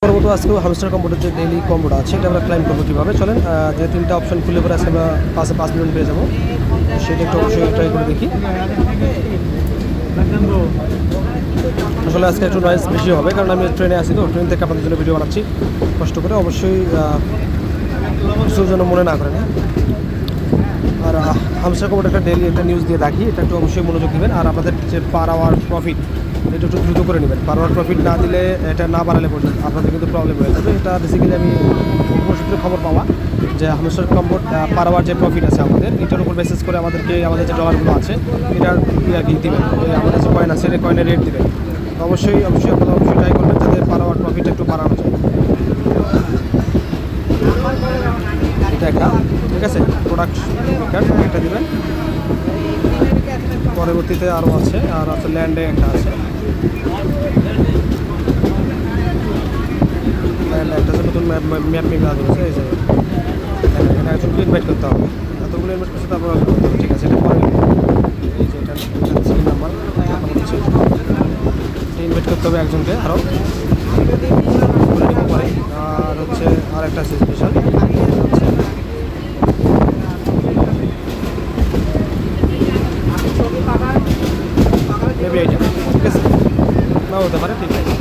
পরবর্তী আজকেও হামস্টার কম্বোটার যে ডেইলি কম্বোটা আছে এটা আমরা ক্লাইম করবো কীভাবে চলেন যে তিনটা অপশন খুলে পরে আজকে আমরা 5 মিলিয়ন পেয়ে যাবো, সেটা একটু অবশ্যই ট্রাই করে দেখি। আসলে আজকে একটু নয়েজ বেশি হবে কারণ আমি ট্রেনে আসি, তো ট্রেন থেকে আপনাদের জন্য ভিডিও বানাচ্ছি কষ্ট করে, অবশ্যই কিছুর জন্য মনে না করেন। আর হামস্টার কম্বোটা একটা ডেইলি একটা নিউজ দিয়ে রাখি, এটা একটু অবশ্যই মনোযোগ দেবেন। আর আপনাদের যে পার আওয়ার প্রফিট এটা একটু দ্রুত করে নেবেন, পার আওয়ার প্রফিট না দিলে এটা না বাড়ালে পর্যন্ত আপনাদের কিন্তু প্রবলেম হয়ে যাবে। এটা বেসিক্যালি আমি সূত্রে খবর পাওয়া যে হামস্টার কম্বো পার আওয়ার যে প্রফিট আছে আমাদের এটার উপর বেসিস করে আমাদেরকে আমাদের যে ডলারগুলো আছে এটার আর কি দেবেন, আমাদের যে কয়েন আছে কয়েনের রেট দেবেন। তো অবশ্যই আপনারা অবশ্যই ট্রাই করবেন যাতে পার আওয়ার প্রফিট একটু বাড়ানো যায়। এটা একটা ঠিক আছে প্রোডাক্ট কার্ড একটা দেবেন। পরবর্তীতে আরও আছে, আর আছে ল্যান্ডে একটা আছে, ল্যান্ডে একটা আছে নতুন ম্যাপ মেপে আছে। এই যে এখানে একজনকে ইনভাইট করতে হবে, এতগুলো ইনভাইট করতে তারপর ঠিক আছে। এটা পরে এই যে এটা স্ক্রিন নাম্বার হচ্ছে ইনভাইট করতে হবে একজনকে আরও পরে। আর হচ্ছে আর একটা আছে স্পেশাল হচ্ছে মেবি এইটা ঠিক আছে, নাও হতে পারে ঠিক আছে।